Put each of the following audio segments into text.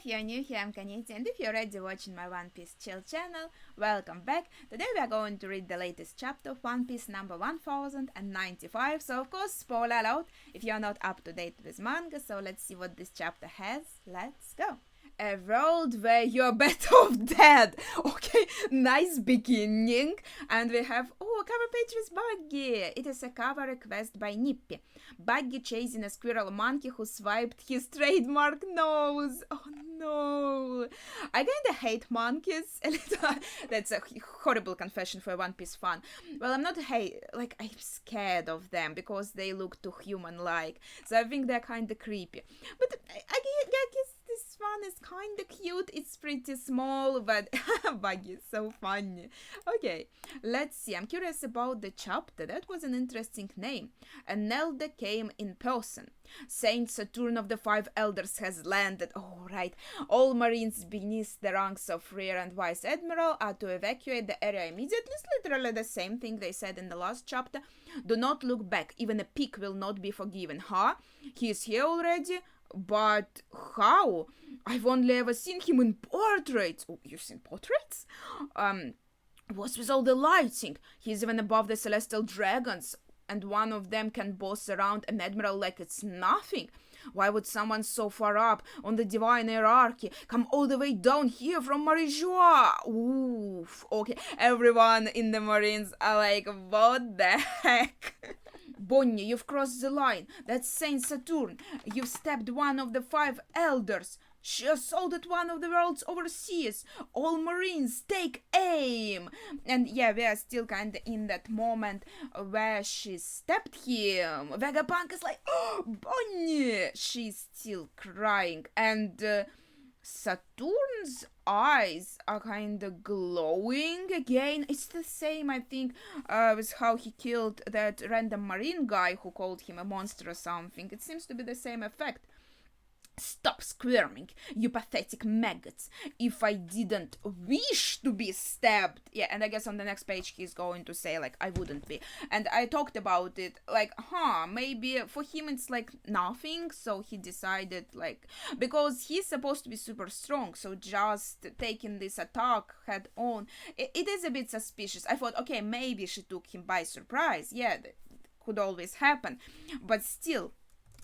if you're new here, I'm Kaniti, and if you're already watching my One Piece Chill channel, welcome back. Today we are going to read the latest chapter of One Piece number 1095, so of course, spoiler alert if you're not up to date with manga, so let's see what this chapter has. Let's go. A world where you're better off dead. Okay, nice beginning. And we have, a cover page with Buggy. It is a cover request by Nippy. Buggy chasing a squirrel monkey who swiped his trademark nose. Oh no. I kinda hate monkeys a little. That's a horrible confession for a One Piece fan. Well, I'm not I'm scared of them because they look too human-like. So I think they're kinda creepy. But I guess this one is kinda cute. It's pretty small, but Buggy is so funny. Okay, let's see. I'm curious about the chapter. That was an interesting name. An elder came in person. Saint Saturn of the Five Elders has landed. Oh, right. All Marines beneath the ranks of Rear and Vice Admiral are to evacuate the area immediately. It's literally the same thing they said in the last chapter. Do not look back. Even a pig will not be forgiven. Huh? He is here already? But how? I've only ever seen him in portraits. Oh, you've seen portraits? What's with all the lighting? He's even above the celestial dragons, and one of them can boss around an admiral like it's nothing. Why would someone so far up on the divine hierarchy come all the way down here from Marijoa? Oof. Okay, everyone in the Marines are like, what the heck? Bonnie, you've crossed the line. That's Saint Saturn. You've stabbed one of the five elders. She assaulted one of the world's overseers. All Marines, take aim! And yeah, we are still kinda in that moment where she stabbed him. Vegapunk is like, oh, Bonnie! She's still crying. And Saturn's eyes are kinda glowing again. It's the same, I think, with how he killed that random marine guy who called him a monster or something. It seems to be the same effect. Stop squirming, you pathetic maggots. If I didn't wish to be stabbed. Yeah, and I guess on the next page he's going to say, I wouldn't be. And I talked about it, maybe for him it's nothing, so he decided, because he's supposed to be super strong, so just taking this attack head on, it is a bit suspicious. I thought, okay, maybe she took him by surprise. Yeah, that could always happen. But still.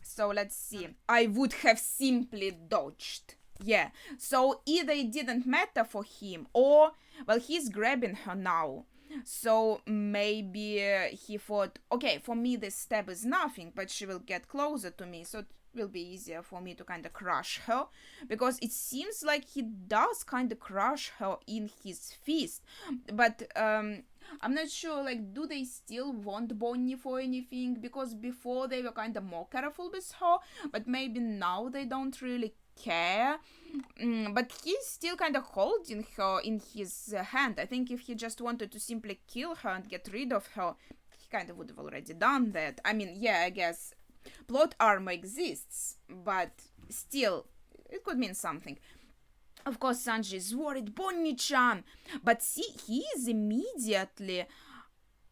So let's see. I would have simply dodged. Yeah. So either it didn't matter for him or, he's grabbing her now. So maybe he thought, okay, for me this stab is nothing, but she will get closer to me, so it will be easier for me to kind of crush her. Because it seems like he does kind of crush her in his fist. But, I'm not sure, do they still want Bonnie for anything? Because before they were kind of more careful with her, but maybe now they don't really care. But he's still kind of holding her in his hand. I think if he just wanted to simply kill her and get rid of her, he kind of would have already done that. I mean, yeah, I guess plot armor exists, but still, it could mean something. Of course, Sanji is worried, Bonnie-chan. But see, he is immediately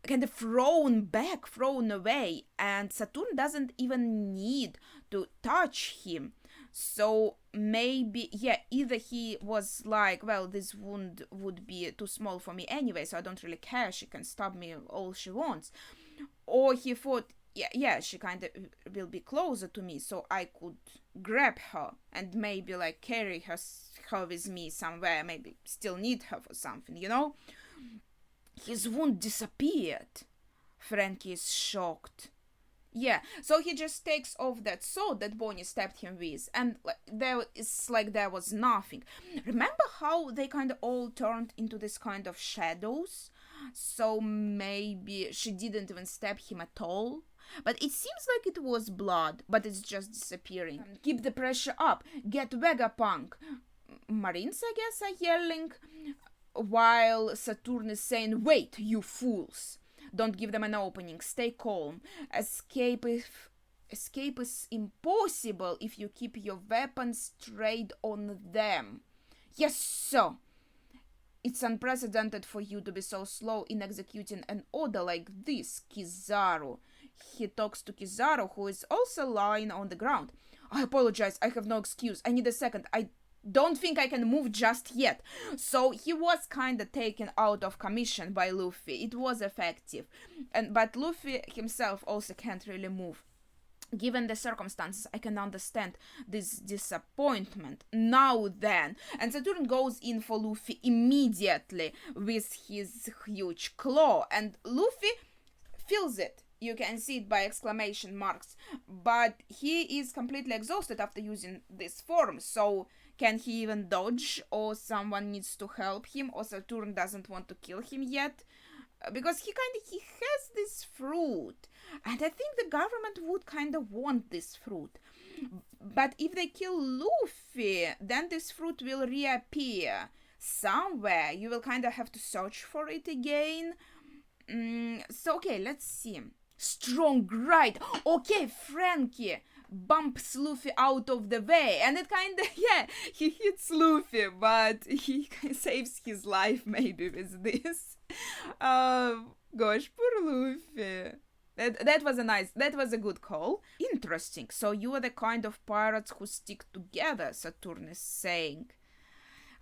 kind of thrown away. And Saturn doesn't even need to touch him. So maybe, either he was this wound would be too small for me anyway, so I don't really care. She can stab me all she wants. Or he thought, she kind of will be closer to me, so I could grab her and maybe carry her with me somewhere, maybe still need her for something, His wound disappeared. Frankie is shocked. Yeah, so he just takes off that sword that Bonnie stabbed him with, and there was nothing. Remember how they kind of all turned into this kind of shadows? So maybe she didn't even stab him at all. But it seems like it was blood, but it's just disappearing. Keep the pressure up. Get Vegapunk. Marines, I guess, are yelling, while Saturn is saying, wait, you fools. Don't give them an opening. Stay calm. Escape is impossible if you keep your weapons straight on them. Yes, sir. It's unprecedented for you to be so slow in executing an order like this, Kizaru. He talks to Kizaru, who is also lying on the ground. I apologize, I have no excuse. I need a second. I don't think I can move just yet. So he was kind of taken out of commission by Luffy. It was effective. But Luffy himself also can't really move. Given the circumstances, I can understand this disappointment. Now then. And Saturn goes in for Luffy immediately with his huge claw. And Luffy feels it. You can see it by exclamation marks. But he is completely exhausted after using this form. So can he even dodge? Or someone needs to help him? Or Saturn doesn't want to kill him yet? Because he has this fruit. And I think the government would kind of want this fruit. But if they kill Luffy, then this fruit will reappear somewhere. You will kind of have to search for it again. So, okay, let's see. Strong right. Okay, Frankie bumps Luffy out of the way. And it kind of, yeah, he hits Luffy, but he saves his life maybe with this. Gosh, poor Luffy. That was a good call. Interesting. So you are the kind of pirates who stick together, Saturn is saying.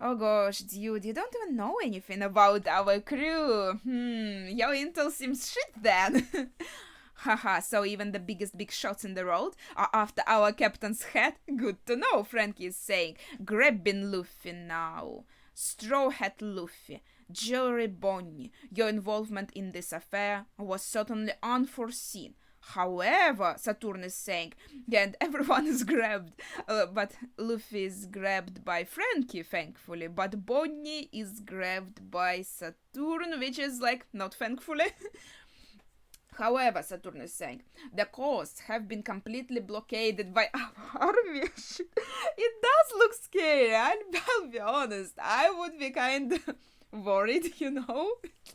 Oh gosh, dude, you don't even know anything about our crew. Your intel seems shit then. Haha, so even the biggest big shots in the world are after our captain's head? Good to know, Frankie is saying. Grabbing Luffy now. Straw Hat Luffy. Jewelry Bonnie, your involvement in this affair was certainly unforeseen. However, Saturn is saying, and everyone is grabbed, but Luffy is grabbed by Frankie, thankfully, but Bonnie is grabbed by Saturn, which is like, not thankfully. However, Saturn is saying, the coasts have been completely blockaded by our army. It does look scary, I'll be honest. I would be kind of worried,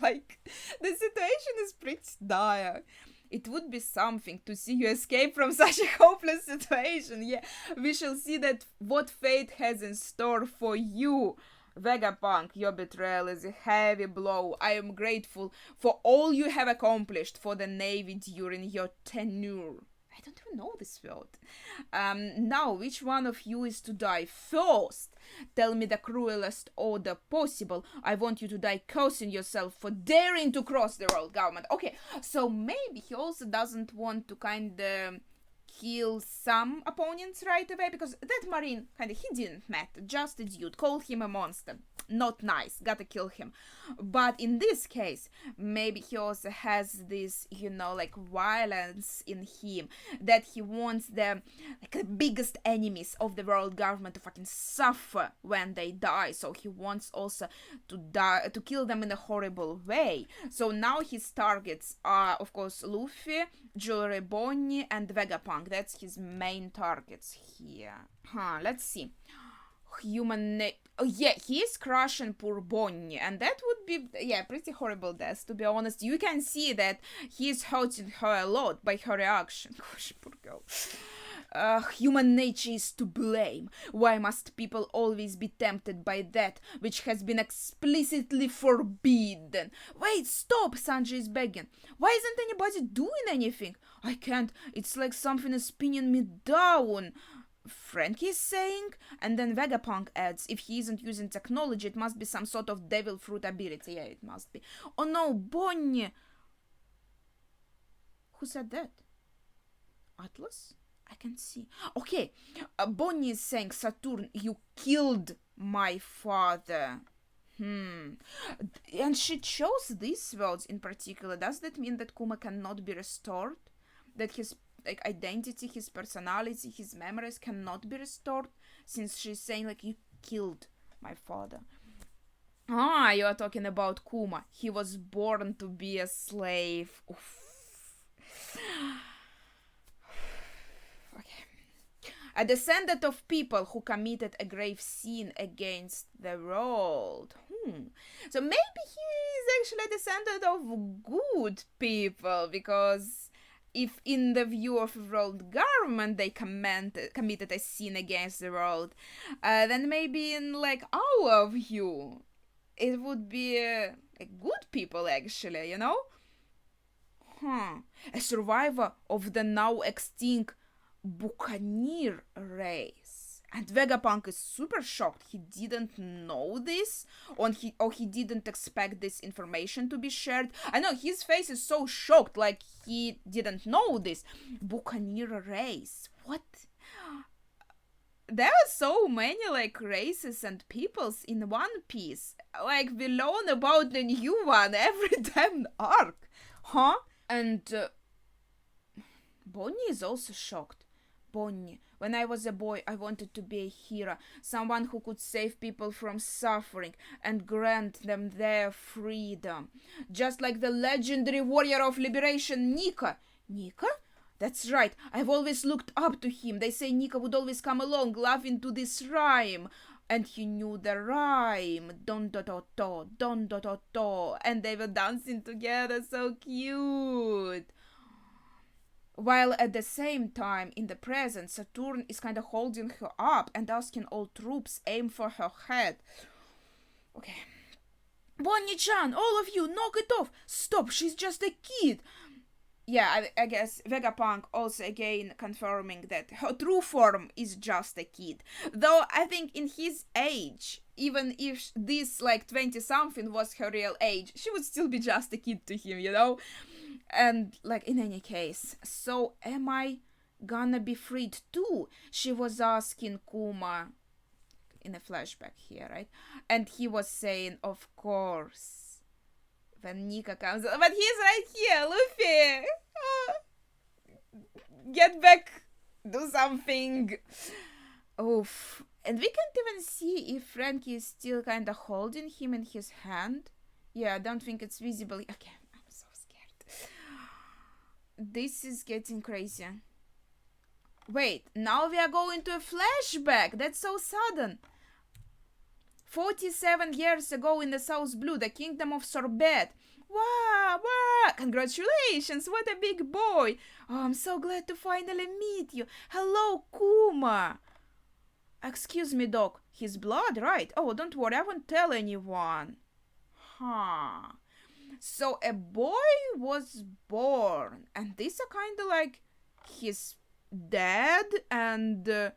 like, the situation is pretty dire. It would be something to see you escape from such a hopeless situation. Yeah, we shall see that what fate has in store for you. Vegapunk, your betrayal is a heavy blow. I am grateful for all you have accomplished for the Navy during your tenure. I don't even know this word. Now, which one of you is to die first? Tell me the cruelest order possible. I want you to die cursing yourself for daring to cross the world government. Okay, so maybe he also doesn't want to kind of kill some opponents right away, because that Marine he didn't matter, just a dude, call him a monster, not nice, gotta kill him. But in this case, maybe he also has this, like violence in him, that he wants the biggest enemies of the world government to fucking suffer when they die, so he wants also to kill them in a horrible way. So now his targets are, of course, Luffy, Jewelry Bonnie, and Vegapunk. That's his main targets here. Let's see. Oh yeah, he is crushing poor Bonnie, and that would be, pretty horrible death, to be honest. You can see that he is hurting her a lot by her reaction. Gosh, poor girl. Human nature is to blame. Why must people always be tempted by that which has been explicitly forbidden? Wait, stop, Sanji is begging. Why isn't anybody doing anything? I can't. It's like something is pinning me down. Frankie is saying, and then Vegapunk adds, if he isn't using technology, it must be some sort of devil fruit ability. Yeah, it must be. Oh no, Bonnie. Who said that? Atlas? I can see. Okay, Bonnie is saying, Saturn, you killed my father. And she chose these words in particular. Does that mean that Kuma cannot be restored? That his identity, his personality, his memories cannot be restored? Since she's saying, you killed my father. You are talking about Kuma. He was born to be a slave. Oof. A descendant of people who committed a grave sin against the world. So maybe he is actually a descendant of good people, because if in the view of the world government they committed a sin against the world, then maybe in our view it would be a good people actually, A survivor of the now extinct Buccaneer race. And Vegapunk is super shocked. He didn't know this, or he didn't expect this information to be shared. I know his face is so shocked, like he didn't know this. Buccaneer race. What? There are so many like races and peoples in One Piece. Like we learn about the new one every damn arc, huh? And Bonnie is also shocked. Bonnie, when I was a boy, I wanted to be a hero, someone who could save people from suffering and grant them their freedom. Just like the legendary warrior of liberation, Nika. Nika? That's right, I've always looked up to him. They say Nika would always come along laughing to this rhyme. And he knew the rhyme. Don do do do, don do do do. And they were dancing together, so cute. While at the same time, in the present, Saturn is kind of holding her up and asking all troops aim for her head. Okay. Bonnie-chan, all of you, knock it off. Stop, she's just a kid. Yeah, I guess Vegapunk also again confirming that her true form is just a kid. Though I think in his age, even if this like 20-something was her real age, she would still be just a kid to him, you know? And like in any case, so am I gonna be freed too? She was asking Kuma in a flashback here, right? And he was saying, of course. When Nika comes, but he's right here, Luffy. Get back, do something. Oof. And we can't even see if Frankie is still kind of holding him in his hand. Yeah, I don't think it's visible. Okay, I'm so scared. This is getting crazy. Wait, now we are going to a flashback. That's so sudden. 47 years ago in the South Blue, the kingdom of Sorbet. Wow, wow, congratulations, what a big boy. Oh, I'm so glad to finally meet you. Hello, Kuma. Excuse me, Doc, his blood, right? Oh, don't worry, I won't tell anyone. Huh. So a boy was born, and these are kind of like his dad and...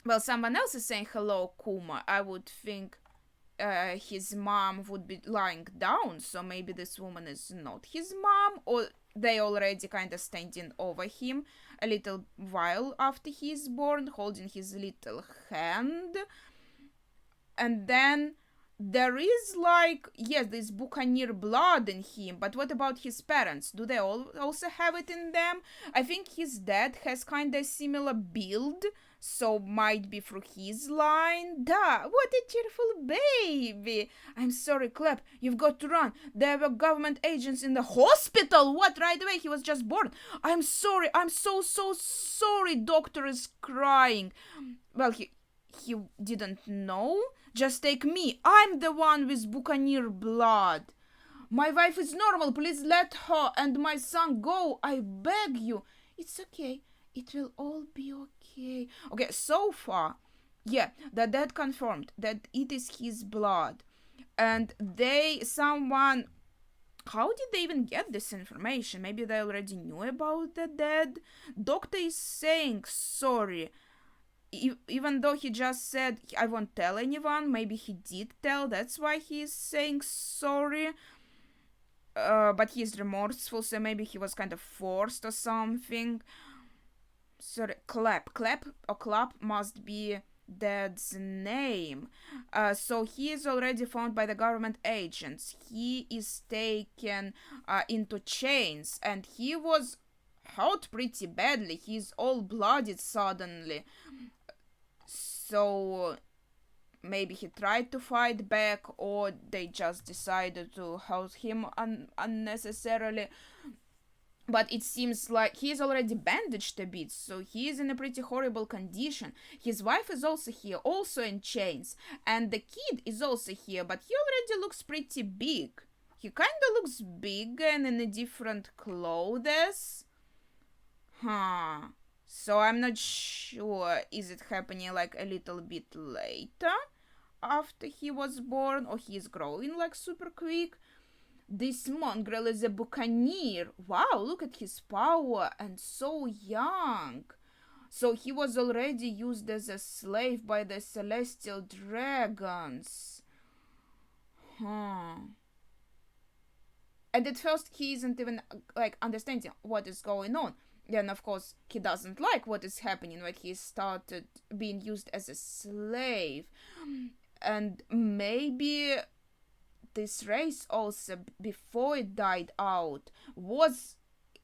well, someone else is saying hello, Kuma. I would think his mom would be lying down, so maybe this woman is not his mom, or they already kind of standing over him a little while after he is born, holding his little hand. And then there is like, yes, this Buccaneer blood in him, but what about his parents? Do they also have it in them? I think his dad has kind of similar build, so might be through his line. Duh, what a cheerful baby. I'm sorry, Clep, you've got to run. There were government agents in the hospital. What, right away? He was just born. I'm sorry, I'm so sorry. Doctor is crying. Well, he didn't know. Just take me. I'm the one with Buccaneer blood. My wife is normal. Please let her and my son go. I beg you. It's okay. It will all be okay. Okay, so far, yeah, the dad confirmed that it is his blood. And someone... How did they even get this information? Maybe they already knew about the dad? Doctor is saying sorry. Even though he just said, I won't tell anyone, maybe he did tell, that's why he's saying sorry. But he's remorseful, so maybe he was kind of forced or something. Sorry, Clap must be Dad's name. So he is already found by the government agents. He is taken into chains, and he was hurt pretty badly. He's all blooded suddenly. So maybe he tried to fight back, or they just decided to hurt him unnecessarily. But it seems like he's already bandaged a bit, so he is in a pretty horrible condition. His wife is also here, also in chains. And the kid is also here, but he already looks pretty big. He kind of looks big and in a different clothes. Huh. So I'm not sure, is it happening like a little bit later after he was born, or he is growing like super quick? This mongrel is a buccaneer. Wow, look at his power, and so young. So he was already used as a slave by the celestial dragons. Huh. And at first he isn't even like understanding what is going on. Then of course he doesn't like what is happening when he started being used as a slave. And maybe this race also, before it died out, was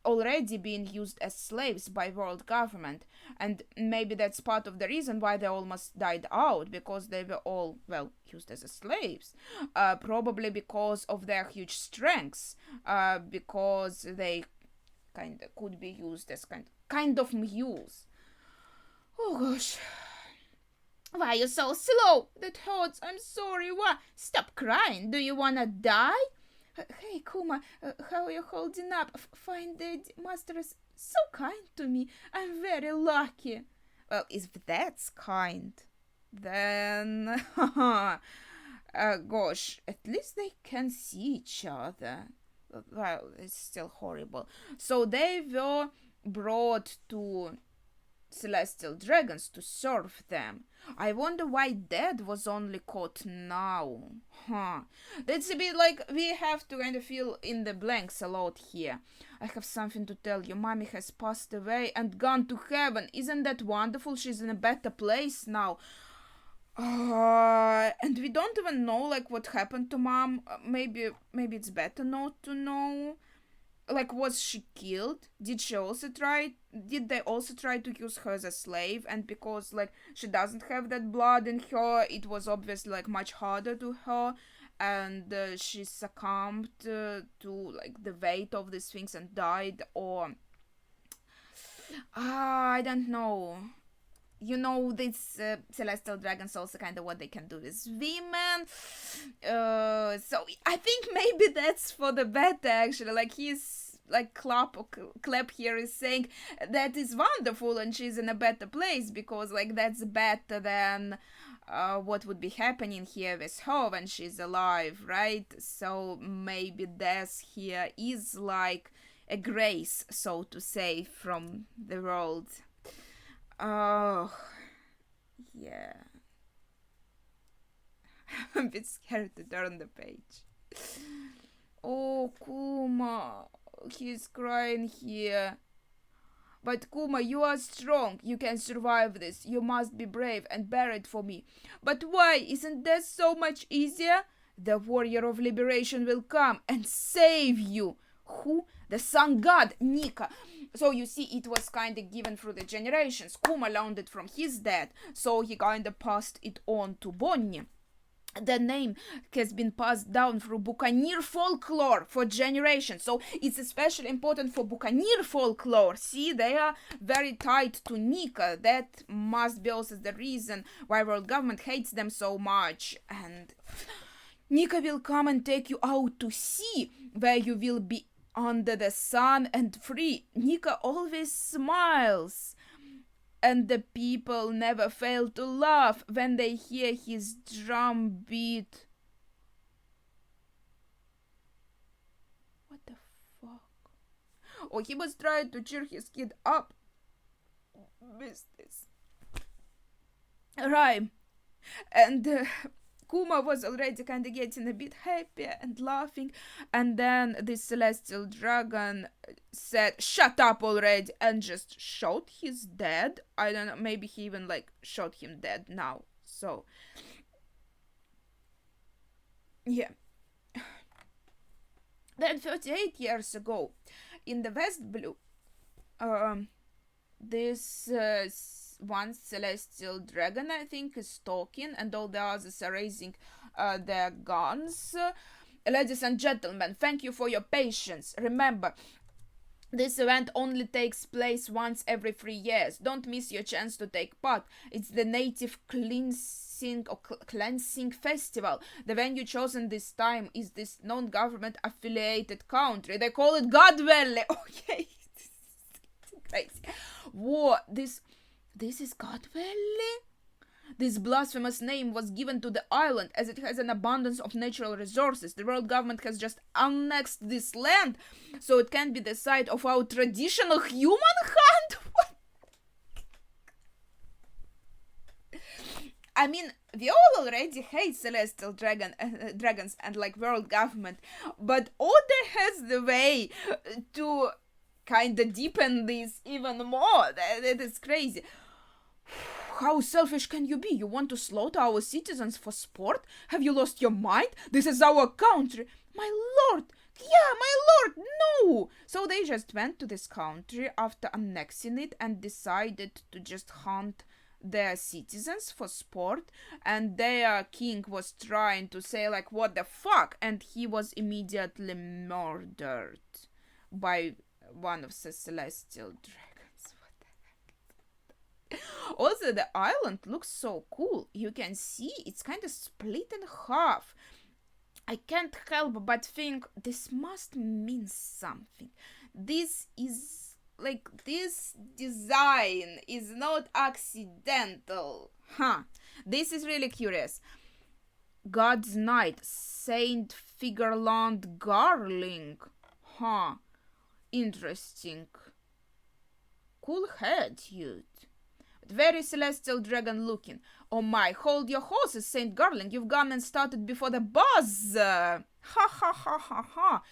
already being used as slaves by world government, and maybe that's part of the reason why they almost died out, because they were all, well, used as slaves, probably because of their huge strengths, because they kind of could be used as kind of mules. Oh gosh. Why are you so slow? That hurts. I'm sorry. What? Stop crying. Do you wanna die? Hey, Kuma, how are you holding up? Fine, Daddy. Master is so kind to me. I'm very lucky. Well, if that's kind, then... gosh, at least they can see each other. Well, it's still horrible. So they were brought to celestial dragons to serve them. I wonder why Dad was only caught now. That's a bit like we have to kind of fill in the blanks a lot here. I have something to tell you. Mommy has passed away and gone to heaven. Isn't that wonderful? She's in a better place now. And we don't even know like what happened to Mom. Maybe it's better not to know. Like, was she killed? Did they also try to use her as a slave? And because like she doesn't have that blood in her, it was obviously like much harder to her, and she succumbed to like the weight of these things and died. Or I don't know. You know, these celestial dragons also kind of what they can do with women. So I think maybe that's for the better, actually. Like, he's like Clap here is saying that is wonderful and she's in a better place, because like that's better than what would be happening here with her when she's alive, right? So maybe death here is like a grace, so to say, from the world. Oh, yeah. I'm a bit scared to turn the page. Oh, Kuma. He's crying here. But Kuma, you are strong. You can survive this. You must be brave and bear it for me. But why? Isn't that so much easier? The warrior of liberation will come and save you. Who? The sun god, Nika. So you see, it was kind of given through the generations. Kuma learned it from his dad, so he kind of passed it on to Bonnie. The name has been passed down through Buccaneer folklore for generations, so it's especially important for Buccaneer folklore. See, they are very tied to Nika. That must be also the reason why world government hates them so much. And Nika will come and take you out to sea, where you will be under the sun and free. Nika always smiles, and the people never fail to laugh when they hear his drum beat. What the fuck? Oh, he was trying to cheer his kid up with this rhyme, and Kuma was already kind of getting a bit happier and laughing, and then this celestial dragon said, "Shut up already," and just shot his dad. I don't know, maybe he even like shot him dead now. So yeah. Then 38 years ago, in the West Blue, this one celestial dragon, I think, is talking, and all the others are raising their guns. Ladies and gentlemen, thank you for your patience. Remember, this event only takes place once every 3 years. Don't miss your chance to take part. It's the native cleansing festival. The venue chosen this time is this non-government affiliated country. They call it God Valley. Okay. Crazy. What? This is God Valley? This blasphemous name was given to the island as it has an abundance of natural resources. The world government has just annexed this land, so it can be the site of our traditional human hunt? What? I mean, we all already hate celestial dragons and like world government, but Order has the way to kind of deepen this even more. That is crazy. How selfish can you be? You want to slaughter our citizens for sport? Have you lost your mind? This is our country. My lord! Yeah, my lord! No! So they just went to this country after annexing it and decided to just hunt their citizens for sport, and their king was trying to say like, what the fuck? And he was immediately murdered by one of the celestial dragons. What the heck? Also, the island looks so cool. You can see it's kind of split in half. I can't help but think this must mean something. This design is not accidental. This is really curious. God's Knight, Saint Figarland Garling. Interesting. Cool head, dude. Very celestial dragon looking. Oh my, hold your horses, Saint Garling. You've gone and started before the buzz. Ha ha ha ha ha.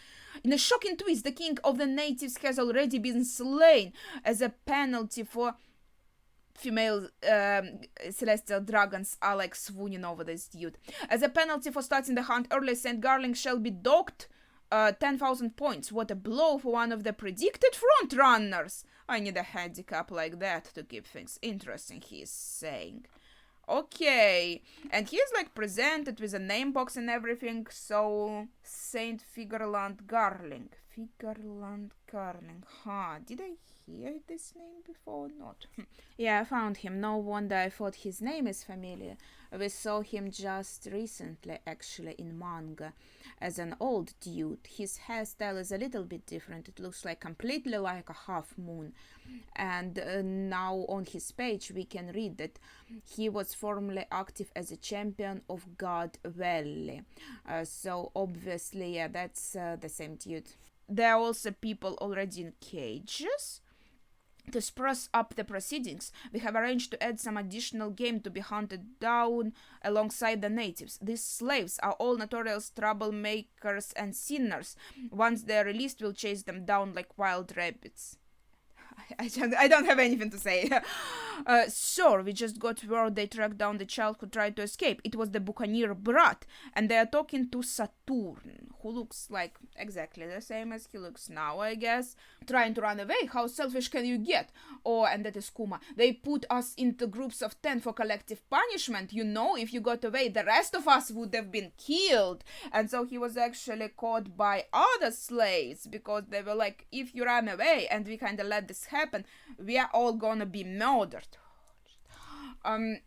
In a shocking twist, the king of the natives has already been slain as a penalty for female celestial dragons are like swooning over this dude. As a penalty for starting the hunt early, Saint Garling shall be docked 10,000 points. What a blow for one of the predicted front runners. I need a handicap like that to keep things interesting, he's saying. Okay, and he's like presented with a name box and everything, so Saint Figarland Garling. Figarland Garling, did I hear this name before or not? Yeah, I found him. No wonder I thought his name is familiar. We saw him just recently, actually, in manga, as an old dude. His hairstyle is a little bit different. It looks like completely like a half moon. And now on his page we can read that he was formerly active as a champion of God Valley. So obviously, yeah, that's the same dude. There are also people already in cages. To spruce up the proceedings, we have arranged to add some additional game to be hunted down alongside the natives. These slaves are all notorious troublemakers and sinners. Once they are released, we'll chase them down like wild rabbits. I don't have anything to say. Sir, we just got word they tracked down the child who tried to escape. It was the buccaneer Brat, and they are talking to Saturn, who looks like exactly the same as he looks now, I guess. Trying to run away? How selfish can you get? Oh, and that is Kuma. They put us into groups of 10 for collective punishment. You know, if you got away, the rest of us would have been killed. And so he was actually caught by other slaves, because they were like, if you run away and we kind of let this happen, we are all gonna be murdered. And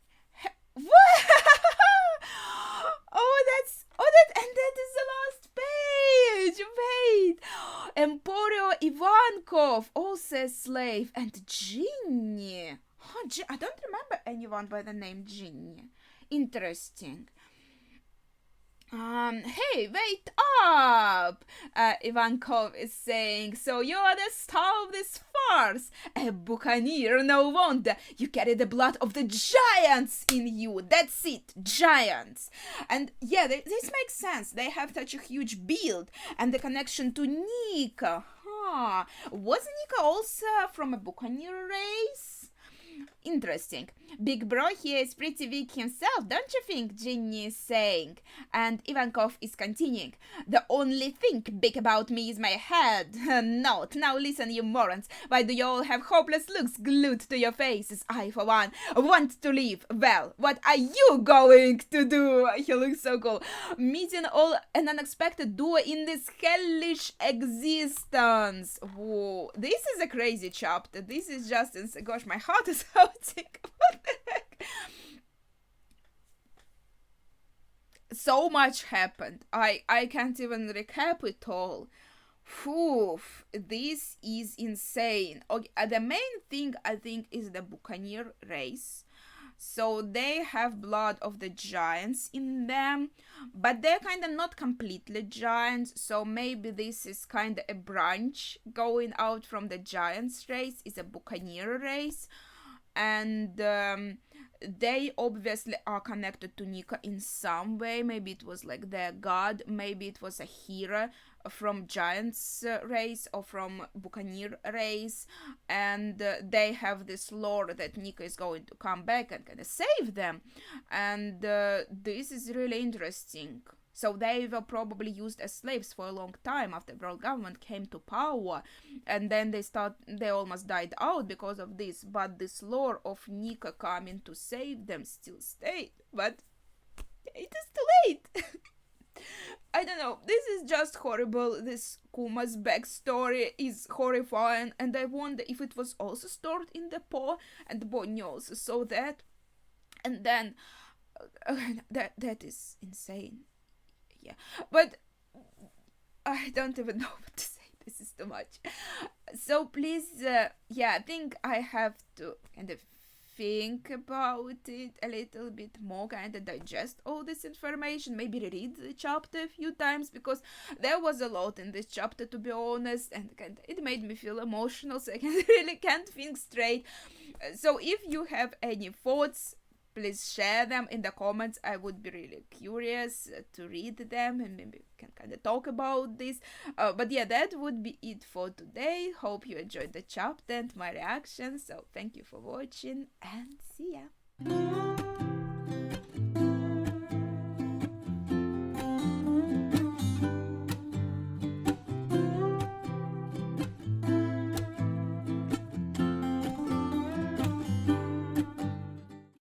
that is the last page. Wait, Emporio Ivankov, also a slave, and Ginny. I don't remember anyone by the name Ginny. Interesting. Hey, wait up! Ivankov is saying, so you're the star of this farce. A buccaneer, no wonder. You carry the blood of the giants in you. That's it, giants. And yeah, this makes sense. They have such a huge build. And the connection to Nika. Was Nika also from a buccaneer race? Interesting. Big bro here is pretty weak himself, don't you think? Ginny is saying. And Ivankov is continuing. The only thing big about me is my head. Note. Now listen, you morons. Why do you all have hopeless looks glued to your faces? I, for one, want to live. Well, what are you going to do? He looks so cool. Meeting all an unexpected duo in this hellish existence. Whoa. This is a crazy chapter. This is just... Gosh, my heart is hurting. What the heck? So much happened. I can't even recap it all. Oof, this is insane. Okay, the main thing I think is the buccaneer race. So they have blood of the giants in them, but they're kind of not completely giants, so maybe this is kind of a branch going out from the giants race, is a buccaneer race. And they obviously are connected to Nika in some way. Maybe it was like their god, maybe it was a hero from Giants race or from Buccaneer race, and they have this lore that Nika is going to come back and kind of save them, and this is really interesting. So they were probably used as slaves for a long time after world government came to power, and then they almost died out because of this. But this lore of Nika coming to save them still stayed. But it is too late. I don't know. This is just horrible. This Kuma's backstory is horrifying, and I wonder if it was also stored in the paw, and Bonnie also saw that. And then that is insane. Yeah, but I don't even know what to say. This is too much. So please, I think I have to kind of think about it a little bit more, kind of digest all this information, maybe read the chapter a few times, because there was a lot in this chapter, to be honest, and it made me feel emotional, so I really can't think straight. So if you have any thoughts, please share them in the comments. I would be really curious to read them, and maybe we can kind of talk about this. But yeah, that would be it for today. Hope you enjoyed the chapter and my reaction. So thank you for watching, and see ya.